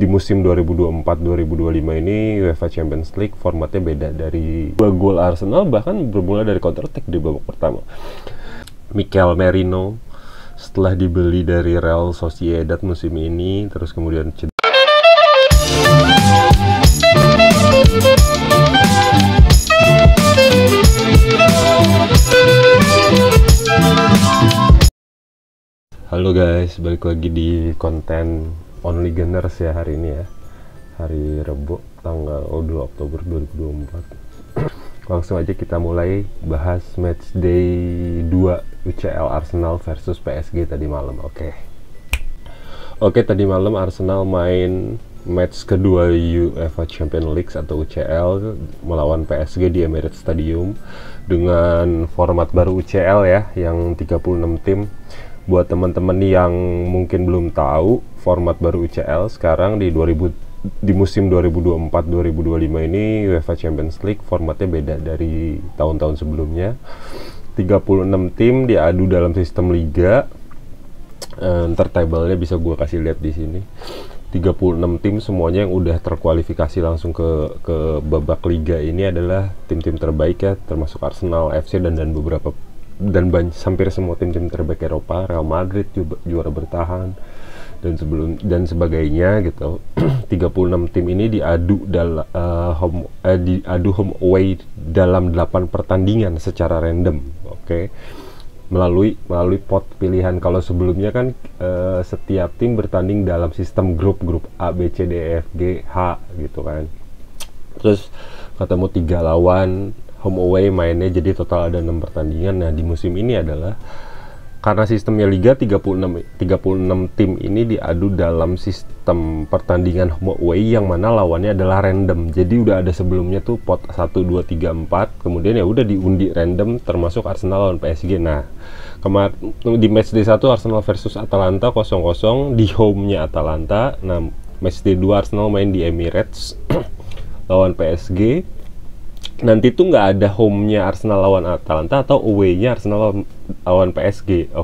di musim 2024-2025 ini UEFA Champions League formatnya beda. Dari 2 gol Arsenal bahkan bermula dari counter attack di babak pertama. Mikel Merino setelah dibeli dari Real Sociedad musim ini, terus kemudian halo guys, balik lagi di konten Only Gunners ya hari ini ya. Hari Rabu tanggal 2 Oktober 2024. Langsung aja kita mulai bahas match day 2 UCL Arsenal versus PSG tadi malam. Oke, tadi malam Arsenal main match kedua UEFA Champions League atau UCL melawan PSG di Emirates Stadium dengan format baru UCL ya, yang 36 tim. Buat teman-teman yang mungkin belum tahu, format baru UCL sekarang di musim 2024-2025 ini UEFA Champions League formatnya beda dari tahun-tahun sebelumnya. 36 tim diadu dalam sistem liga. Ntar tabelnya bisa gue kasih lihat di sini. 36 tim semuanya yang udah terkualifikasi langsung ke babak liga ini adalah tim-tim terbaik ya, termasuk Arsenal FC dan beberapa hampir semua tim-tim terbaik Eropa. Real Madrid juara bertahan dan sebagainya gitu. 36 tim ini diadu home away dalam 8 pertandingan secara random. Melalui pot pilihan. Kalau sebelumnya kan setiap tim bertanding dalam sistem grup A, B, C, D, E, F, G, H gitu kan. Terus ketemu 3 lawan, home away mainnya, jadi total ada 6 pertandingan. Nah, di musim ini adalah karena sistemnya liga 36 tim ini diadu dalam sistem pertandingan home away yang mana lawannya adalah random. Jadi udah ada sebelumnya tuh pot 1 2 3 4, kemudian ya udah diundi random termasuk Arsenal lawan PSG. Nah, di match day 1 Arsenal versus Atalanta 0-0 di home-nya Atalanta. Nah, match day 2 Arsenal main di Emirates lawan PSG. Nanti tuh nggak ada home-nya Arsenal lawan Atalanta atau away-nya Arsenal lawan PSG.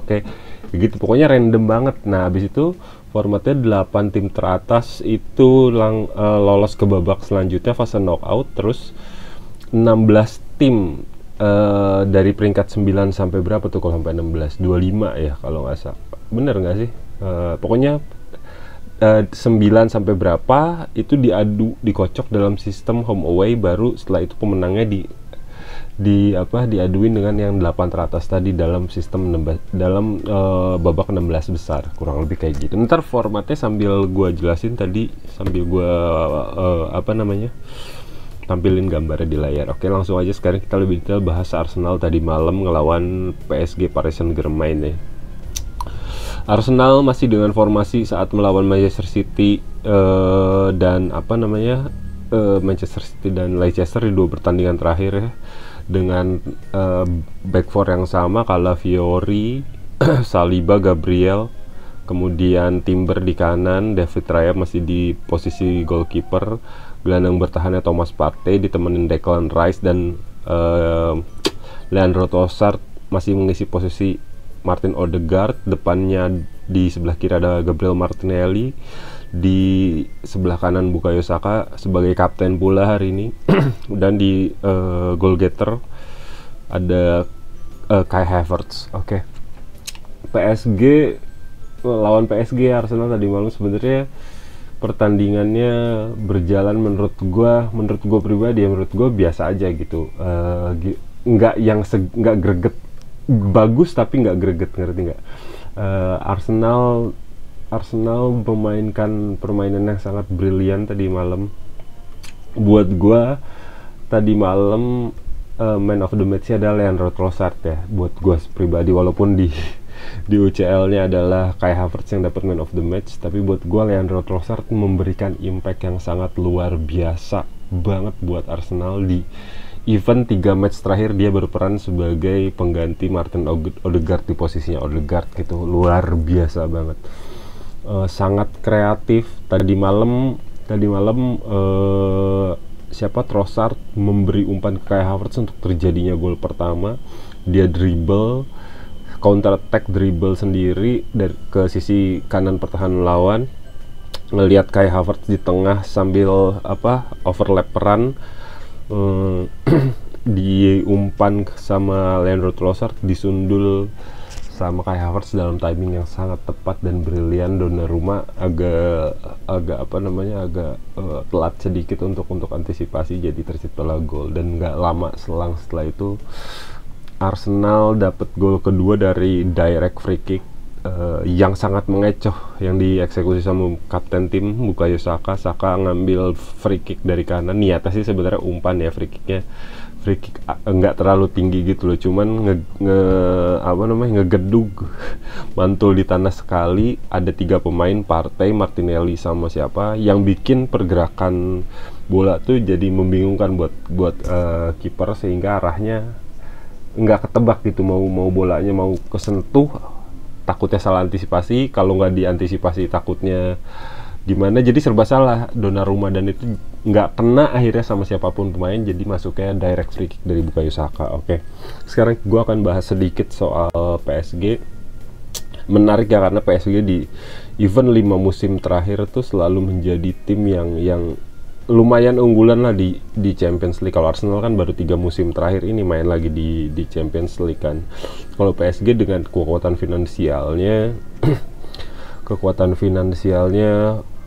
Begitu, pokoknya random banget. Nah, habis itu formatnya 8 tim teratas itu lolos ke babak selanjutnya fase knockout. Terus 16 tim dari peringkat 9 sampai berapa tuh kalau sampai 16? 25 ya kalau nggak salah. Bener nggak sih? Pokoknya 9 sampai berapa itu dikocok dalam sistem home away, baru setelah itu pemenangnya diaduin dengan yang 8 teratas tadi dalam sistem babak 16 besar, kurang lebih kayak gitu. Ntar formatnya sambil gua jelasin tadi, sambil gua tampilin gambarnya di layar. Oke, langsung aja sekarang kita lebih detail bahas Arsenal tadi malam ngelawan PSG Paris Saint-Germain ya. Arsenal masih dengan formasi saat melawan Manchester City Manchester City dan Leicester di 2 pertandingan terakhir ya, dengan back four yang sama, Calafiori, Saliba, Gabriel, kemudian Timber di kanan, David Raya masih di posisi goalkeeper, gelandang bertahannya Thomas Partey ditemenin Declan Rice dan Leandro Trossard masih mengisi posisi Martin Odegaard. Depannya di sebelah kiri ada Gabriel Martinelli, di sebelah kanan Bukayo Saka sebagai kapten pula hari ini. Dan di goal getter ada Kai Havertz. PSG lawan PSG Arsenal tadi malam sebenarnya pertandingannya berjalan menurut gue pribadi ya, menurut gue biasa aja gitu. Nggak greget, bagus tapi nggak greget, ngerti nggak? Arsenal memainkan permainan yang sangat brilian tadi malam. Buat gue tadi malam man of the match adalah Leandro Trossard ya, buat gue pribadi. Walaupun di UCL-nya adalah Kai Havertz yang dapat man of the match, tapi buat gue Leandro Trossard memberikan impact yang sangat luar biasa banget buat Arsenal. Di event 3 match terakhir dia berperan sebagai pengganti Martin Odegaard di posisinya Odegaard gitu. Luar biasa banget. Sangat kreatif. Tadi malam Trossard memberi umpan ke Kai Havertz untuk terjadinya gol pertama. Dia dribble, counter attack, dribble sendiri dari ke sisi kanan pertahanan lawan. ngelihat Kai Havertz di tengah sambil overlap peran, diumpan sama Leandro Trossard, disundul sama Kai Havertz dalam timing yang sangat tepat dan brilian. Donnarumma agak telat sedikit untuk antisipasi, jadi terciptalah gol. Dan nggak lama selang setelah itu Arsenal dapat gol kedua dari direct free kick yang sangat mengecoh, yang dieksekusi sama kapten tim Bukayo Saka. Saka ngambil free kick dari kanan, niatnya sih sebenarnya umpan ya, free kick nggak terlalu tinggi gitu loh, cuman ngegedug mantul di tanah sekali. Ada 3 pemain, Partey, Martinelli sama siapa, yang bikin pergerakan bola tuh jadi membingungkan buat kiper, sehingga arahnya nggak ketebak gitu, mau bolanya mau kesentuh, takutnya salah antisipasi, kalau nggak diantisipasi takutnya gimana, jadi serba salah Donnarumma, dan itu nggak kena akhirnya sama siapapun pemain, jadi masuknya direct free kick dari Bukayo Saka. Oke. Sekarang gue akan bahas sedikit soal PSG. Menarik ya, karena PSG di event 5 musim terakhir tuh selalu menjadi tim yang lumayan unggulan lah di Champions League. Kalau Arsenal kan baru 3 musim terakhir ini main lagi di Champions League kan. Kalau PSG dengan kekuatan finansialnya,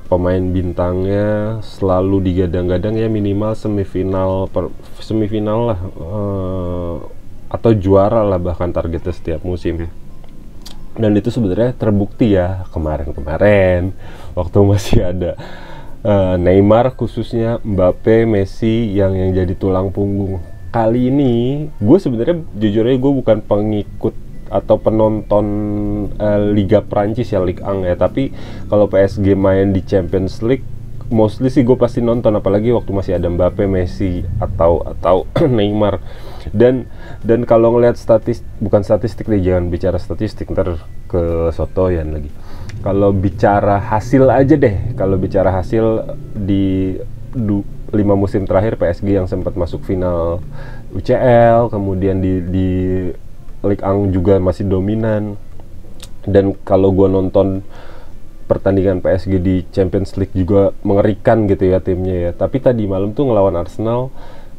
pemain bintangnya selalu digadang-gadang ya minimal semifinal lah, atau juara lah bahkan targetnya setiap musim. Dan itu sebenarnya terbukti ya kemarin waktu masih ada Neymar, khususnya Mbappe, Messi yang jadi tulang punggung. Kali ini gue sebenarnya jujur aja gue bukan pengikut atau penonton Liga Prancis ya, Ligue 1 ya, tapi kalau PSG main di Champions League mostly sih gue pasti nonton, apalagi waktu masih ada Mbappe, Messi atau Neymar. Dan kalau ngelihat bukan statistik deh, jangan bicara statistik ntar kesotoyan lagi. Kalau bicara hasil aja deh, di 5 musim terakhir PSG yang sempat masuk final UCL, kemudian di Ligue 1 juga masih dominan. Dan kalau gue nonton pertandingan PSG di Champions League juga mengerikan gitu ya timnya ya. Tapi tadi malam tuh ngelawan Arsenal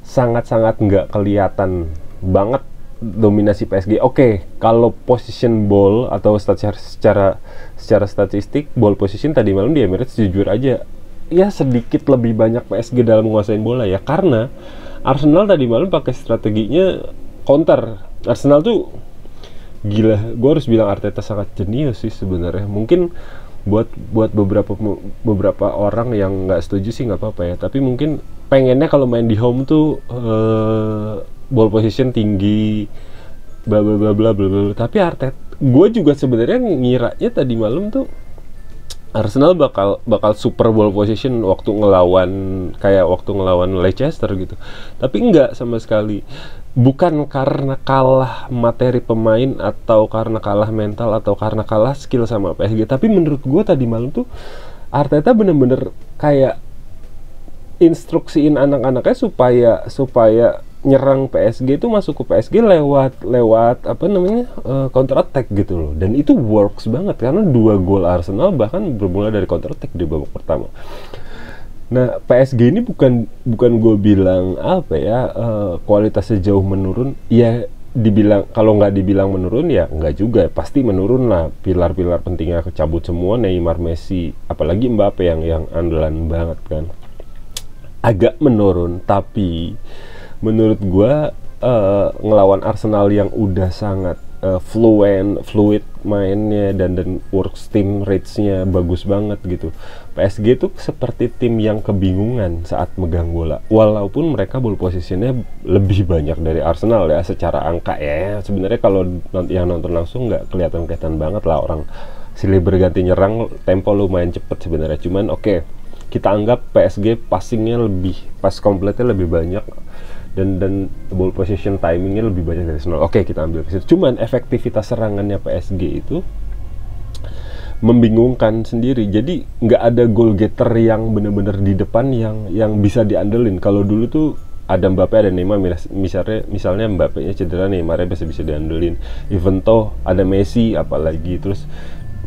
sangat-sangat nggak kelihatan banget dominasi PSG. Oke, kalau position ball atau secara statistik ball position tadi malam di Emirates jujur aja ya sedikit lebih banyak PSG dalam menguasai bola ya, karena Arsenal tadi malam pakai strateginya counter. Arsenal tuh gila, gue harus bilang Arteta sangat jenius sih sebenarnya. Mungkin buat beberapa orang yang nggak setuju sih nggak apa-apa ya, tapi mungkin pengennya kalau main di home tuh ball position tinggi, bla bla bla bla bla. Tapi Arteta, gue juga sebenarnya ngiranya tadi malam tuh Arsenal bakal super ball position waktu ngelawan Leicester gitu. Tapi enggak sama sekali. Bukan karena kalah materi pemain atau karena kalah mental atau karena kalah skill sama PSG, tapi menurut gue tadi malam tuh Arteta bener-bener kayak instruksiin anak-anaknya supaya nyerang PSG itu masuk ke PSG lewat counter attack gitu loh. Dan itu works banget karena 2 gol Arsenal bahkan bermula dari counter attack di babak pertama. Nah, PSG ini bukan gue bilang kualitasnya jauh menurun. Ya dibilang, kalau nggak dibilang menurun ya nggak juga, pasti menurun lah. Pilar-pilar pentingnya kecabut semua, Neymar, Messi, apalagi Mbappe yang andalan banget kan. Agak menurun, tapi menurut gue ngelawan Arsenal yang udah sangat fluid mainnya dan works team rates-nya bagus banget gitu. PSG tuh seperti tim yang kebingungan saat megang bola, walaupun mereka ball positionnya lebih banyak dari Arsenal ya secara angka ya. Sebenarnya kalau yang nonton langsung nggak kelihatan banget lah, orang silih berganti nyerang, tempo lumayan cepet sebenarnya. Cuman oke, kita anggap PSG passingnya pas kompletnya lebih banyak dan ball position timingnya lebih banyak dari Arsenal. Oke, kita ambil ke situ. Cuman efektivitas serangannya PSG itu membingungkan sendiri. Jadi nggak ada goal getter yang bener-bener di depan yang bisa diandelin. Kalau dulu tuh ada Mbappe, ada Neymar, misalnya Mbappe-nya cedera, Neymar-nya bisa diandelin. Even though ada Messi apalagi, terus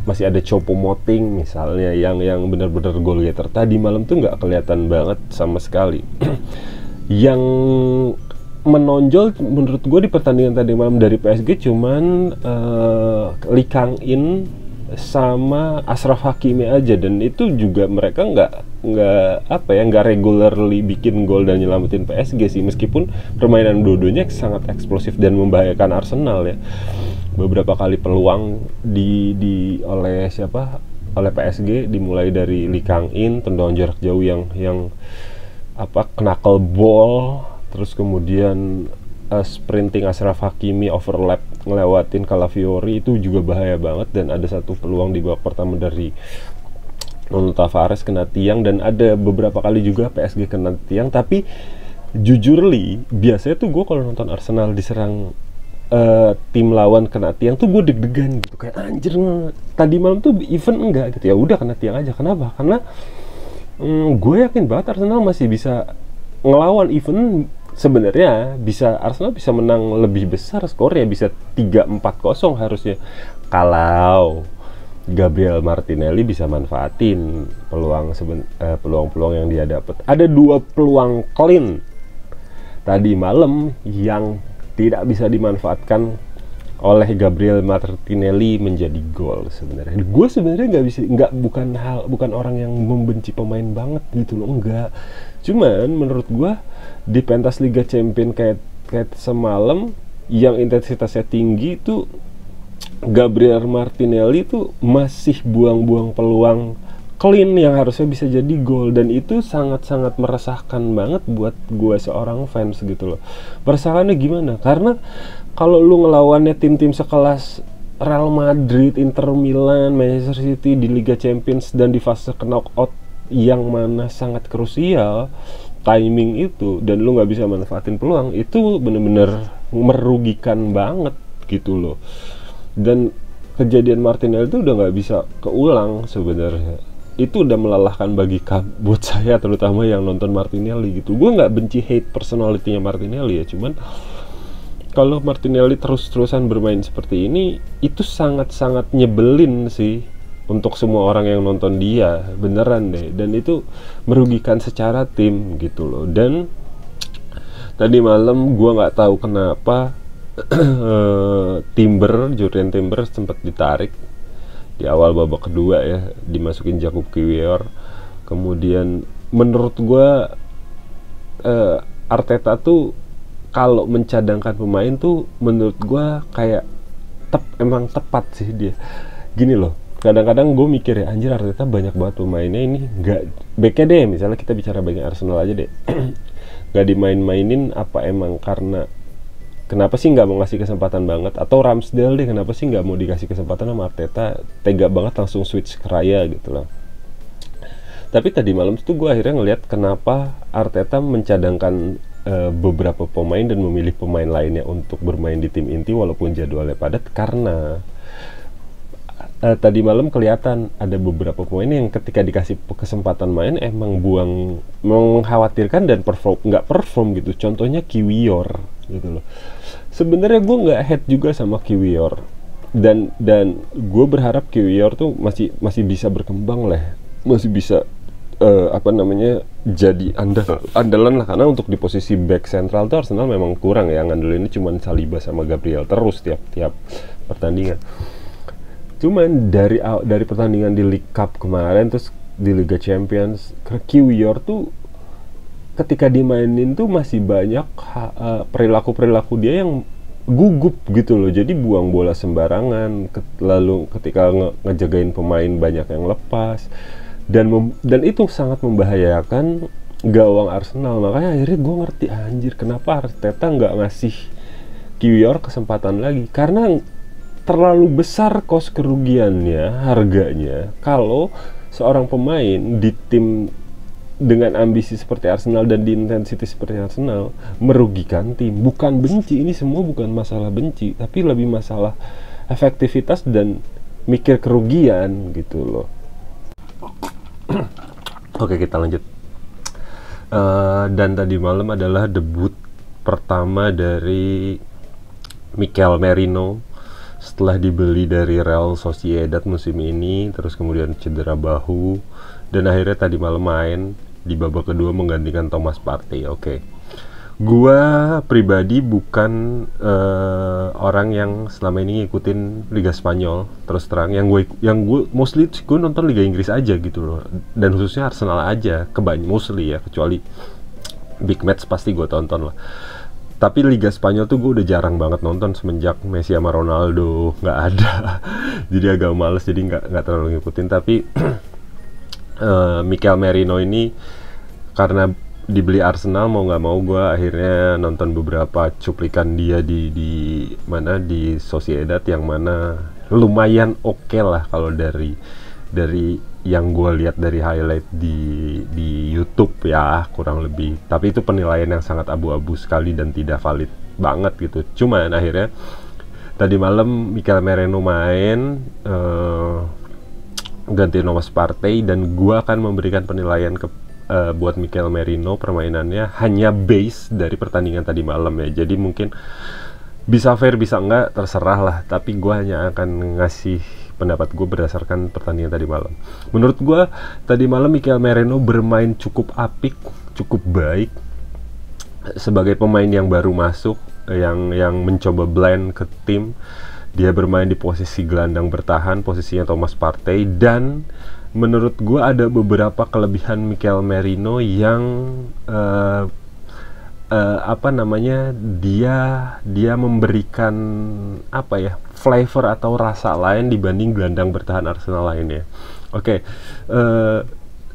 masih ada Choupo-Moting misalnya yang benar-benar goal getter. Tadi malam tuh nggak kelihatan banget sama sekali. Yang menonjol menurut gue di pertandingan tadi malam dari PSG cuman Lee Kang-in sama Achraf Hakimi aja, dan itu juga mereka nggak regularly bikin gol dan nyelamatin PSG sih, meskipun permainan dua-duanya sangat eksplosif dan membahayakan Arsenal ya. Beberapa kali peluang oleh PSG, dimulai dari Lee Kang-in tendangan jarak jauh yang knuckle ball, terus kemudian sprinting Achraf Hakimi overlap ngelewatin Calafiori, itu juga bahaya banget. Dan ada satu peluang di babak pertama dari Nuno Tavares kena tiang, dan ada beberapa kali juga PSG kena tiang. Tapi jujur biasanya tuh gue kalau nonton Arsenal diserang tim lawan kena tiang tuh gue deg-degan gitu, kayak anjir, tadi malam tuh even enggak gitu, ya udah kena tiang aja. Kenapa? Karena gue yakin banget Arsenal masih bisa ngelawan, even sebenarnya Arsenal bisa menang lebih besar skornya, bisa 3-4-0 harusnya, kalau Gabriel Martinelli bisa manfaatin peluang-peluang yang dia dapat. Ada 2 peluang clean tadi malam yang tidak bisa dimanfaatkan oleh Gabriel Martinelli menjadi gol. Sebenarnya gue bukan orang yang membenci pemain banget gitu loh, enggak. Cuman menurut gue di pentas Liga Champions kayak semalam yang intensitasnya tinggi itu, Gabriel Martinelli itu masih buang-buang peluang clean yang harusnya bisa jadi gol, dan itu sangat-sangat meresahkan banget buat gue seorang fans gitu loh. Meresahkannya gimana? Karena kalau lu ngelawannya tim-tim sekelas Real Madrid, Inter Milan, Manchester City di Liga Champions dan di fase knockout yang mana sangat krusial timing itu, dan lu nggak bisa manfaatin peluang itu, bener-bener merugikan banget gitu loh. Dan kejadian Martinelli itu udah nggak bisa keulang sebenarnya. Itu udah melelahkan buat saya, terutama yang nonton Martinelli gitu. Gue nggak benci hate personality-nya Martinelli ya, cuman kalau Martinelli terus-terusan bermain seperti ini, itu sangat-sangat nyebelin sih untuk semua orang yang nonton dia, beneran deh. Dan itu merugikan secara tim gitu loh. Dan tadi malam gue nggak tahu kenapa Julian Timber sempat ditarik di awal babak kedua ya, dimasukin Jakub Kiwior. Kemudian menurut gue Arteta tuh kalau mencadangkan pemain tuh menurut gue kayak emang tepat sih dia. Gini loh, kadang-kadang gue mikir ya, anjir Arteta banyak banget pemainnya ini, nggak backnya deh, misalnya kita bicara backnya Arsenal aja deh, nggak dimain-mainin, apa emang karena kenapa sih nggak mau ngasih kesempatan banget? Atau Ramsdale deh, kenapa sih nggak mau dikasih kesempatan sama Arteta, tega banget langsung switch ke Raya gitu loh. Tapi tadi malam tuh gue akhirnya ngeliat kenapa Arteta mencadangkan beberapa pemain dan memilih pemain lainnya untuk bermain di tim inti walaupun jadwalnya padat, karena tadi malam kelihatan ada beberapa pemain yang ketika dikasih kesempatan main emang mengkhawatirkan dan nggak perform gitu. Contohnya Kiwior gitu loh. Sebenarnya gue nggak hate juga sama Kiwior, dan gue berharap Kiwior tuh masih bisa berkembang lah, masih bisa jadi andalan lah, karena untuk di posisi back sentral tuh Arsenal memang kurang ya, ngandelinnya cuma Saliba sama Gabriel terus tiap pertandingan. Cuman dari pertandingan di League Cup kemarin, terus di Liga Champions, Kiwior tuh ketika dimainin tuh masih banyak perilaku dia yang gugup gitu loh. Jadi buang bola sembarangan, lalu ketika ngejagain pemain banyak yang lepas, dan itu sangat membahayakan gawang Arsenal. Makanya akhirnya gue ngerti, anjir kenapa Arteta nggak ngasih Kiwior kesempatan lagi, karena terlalu besar kos kerugiannya, harganya, kalau seorang pemain di tim dengan ambisi seperti Arsenal dan di intensity seperti Arsenal merugikan tim. Bukan benci, ini semua bukan masalah benci, tapi lebih masalah efektivitas dan mikir kerugian gitu loh. Oke, kita lanjut. Dan tadi malam adalah debut pertama dari Mikel Merino setelah dibeli dari Real Sociedad musim ini, terus kemudian cedera bahu, dan akhirnya tadi malam main di babak kedua menggantikan Thomas Partey. Oke. Gua pribadi bukan orang yang selama ini ngikutin Liga Spanyol, terus terang. Yang gue mostly gue nonton Liga Inggris aja gitu loh, dan khususnya Arsenal aja, mostly ya, kecuali big match pasti gue tonton lah. Tapi Liga Spanyol tuh gue udah jarang banget nonton semenjak Messi sama Ronaldo nggak ada. Jadi agak males, jadi nggak terlalu ngikutin. Tapi Mikel Merino ini karena dibeli Arsenal, mau nggak mau gue akhirnya nonton beberapa cuplikan dia di Sociedad, yang mana lumayan oke lah kalau dari yang gue lihat dari highlight di YouTube ya, kurang lebih. Tapi itu penilaian yang sangat abu-abu sekali dan tidak valid banget gitu. Cuman akhirnya tadi malam Mikel Merino main ganti Thomas Partey, dan gue akan memberikan penilaian buat Mikel Merino permainannya hanya base dari pertandingan tadi malam ya. Jadi mungkin bisa fair bisa enggak terserah lah, tapi gue hanya akan ngasih pendapat gue berdasarkan pertandingan tadi malam. Menurut gue tadi malam Mikel Merino bermain cukup apik, cukup baik sebagai pemain yang baru masuk, yang mencoba blend ke tim. Dia bermain di posisi gelandang bertahan, posisinya Thomas Partey, dan menurut gue ada beberapa kelebihan Mikel Merino yang dia memberikan flavor atau rasa lain dibanding gelandang bertahan Arsenal lainnya. Oke.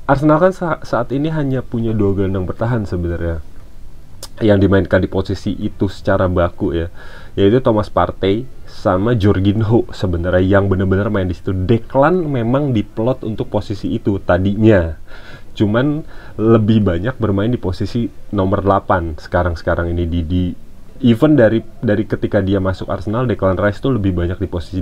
Arsenal kan saat ini hanya punya 2 gelandang bertahan sebenarnya yang dimainkan di posisi itu secara baku ya, yaitu Thomas Partey sama Jorginho sebenarnya yang benar-benar main di situ. Declan memang diplot untuk posisi itu tadinya, cuman lebih banyak bermain di posisi nomor 8 sekarang ini. Even dari ketika dia masuk Arsenal, Declan Rice tuh lebih banyak di posisi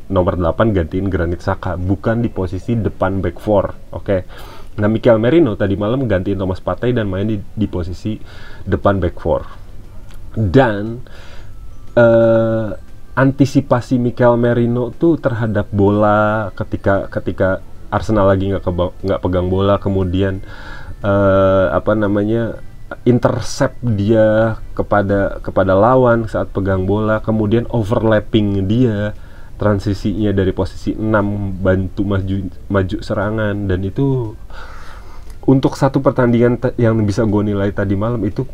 nomor 8 gantiin Granit Xhaka, bukan di posisi depan back 4. Oke. Nah, Mikel Merino tadi malam gantiin Thomas Partey dan main di posisi depan back 4. Dan antisipasi Mikel Merino tuh terhadap bola ketika Arsenal lagi nggak pegang bola, kemudian intercept dia kepada lawan saat pegang bola, kemudian overlapping dia, transisinya dari posisi 6 bantu maju serangan. Dan itu untuk satu pertandingan yang bisa gue nilai tadi malam itu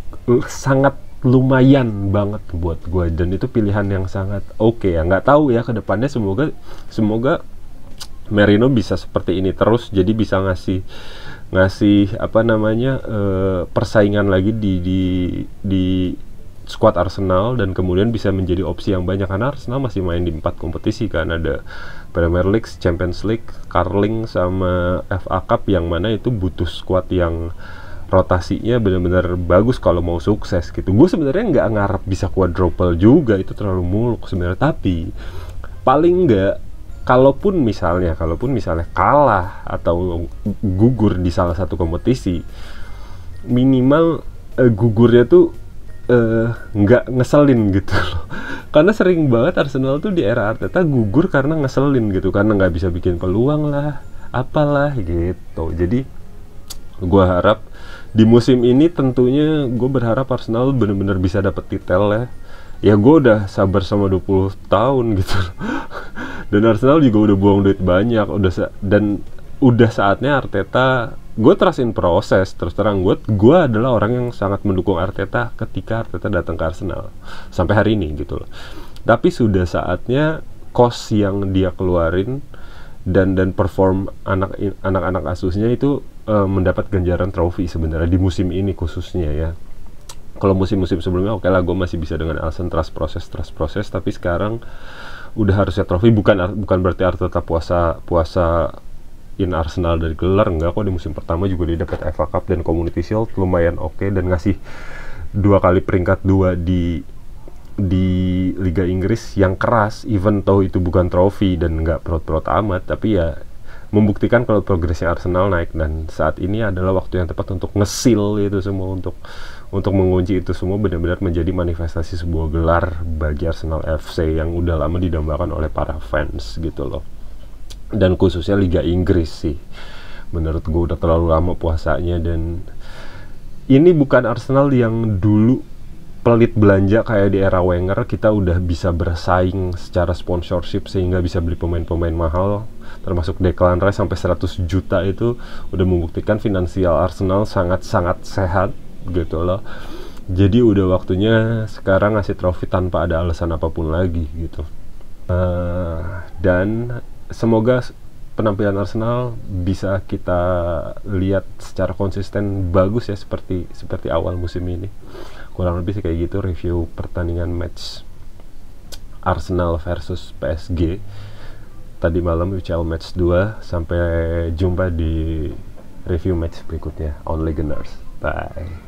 sangat lumayan banget buat gue, dan itu pilihan yang sangat oke ya. Nggak tahu ya kedepannya, semoga Merino bisa seperti ini terus, jadi bisa ngasih persaingan lagi di skuad Arsenal, dan kemudian bisa menjadi opsi yang banyak, karena Arsenal masih main di 4 kompetisi kan, ada Premier League, Champions League, Carling, sama FA Cup, yang mana itu butuh skuad yang rotasinya benar-benar bagus kalau mau sukses gitu. Gue sebenarnya nggak ngarep bisa quadruple juga, itu terlalu muluk sebenarnya. Tapi paling nggak, kalaupun misalnya kalah atau gugur di salah satu kompetisi, minimal gugurnya tuh nggak ngeselin gitu loh. Karena sering banget Arsenal tuh di era Arteta gugur karena ngeselin gitu, karena nggak bisa bikin peluang lah, apalah gitu. Jadi gue harap di musim ini, tentunya gue berharap Arsenal benar-benar bisa dapet titel ya. Ya gue udah sabar sama 20 tahun gitu. Dan Arsenal juga udah buang duit banyak, udah saatnya Arteta. Gue trustin proses, terus terang gue adalah orang yang sangat mendukung Arteta ketika Arteta datang ke Arsenal sampai hari ini gitu loh. Tapi sudah saatnya cost yang dia keluarin dan perform anak-anak asuhnya itu mendapat ganjaran trofi sebenarnya di musim ini khususnya ya. Kalau musim-musim sebelumnya oke lah, gue masih bisa dengan alasan trust proses, tapi sekarang udah harusnya trofi. Bukan berarti Arteta puasa in Arsenal dari gelar, enggak kok. Di musim pertama juga dia dapat FA Cup dan Community Shield lumayan oke, dan ngasih 2 kali peringkat 2 di Liga Inggris yang keras, even though itu bukan trofi dan nggak perot-perot amat, tapi ya membuktikan kalau progresnya Arsenal naik, dan saat ini adalah waktu yang tepat untuk ngesil itu semua, untuk mengunci itu semua benar-benar menjadi manifestasi sebuah gelar bagi Arsenal FC yang udah lama didambakan oleh para fans gitu loh. Dan khususnya Liga Inggris sih, menurut gue udah terlalu lama puasanya. Dan ini bukan Arsenal yang dulu pelit belanja kayak di era Wenger, kita udah bisa bersaing secara sponsorship sehingga bisa beli pemain-pemain mahal, termasuk Declan Rice sampai 100 juta. Itu udah membuktikan finansial Arsenal sangat-sangat sehat gitu loh. Jadi udah waktunya sekarang ngasih trofi tanpa ada alasan apapun lagi gitu. Dan semoga penampilan Arsenal bisa kita lihat secara konsisten bagus ya, seperti awal musim ini. Kurang lebih sih kayak gitu review pertandingan match Arsenal versus PSG tadi malam, UCL match 2. Sampai jumpa di review match berikutnya. Only Gunners, bye.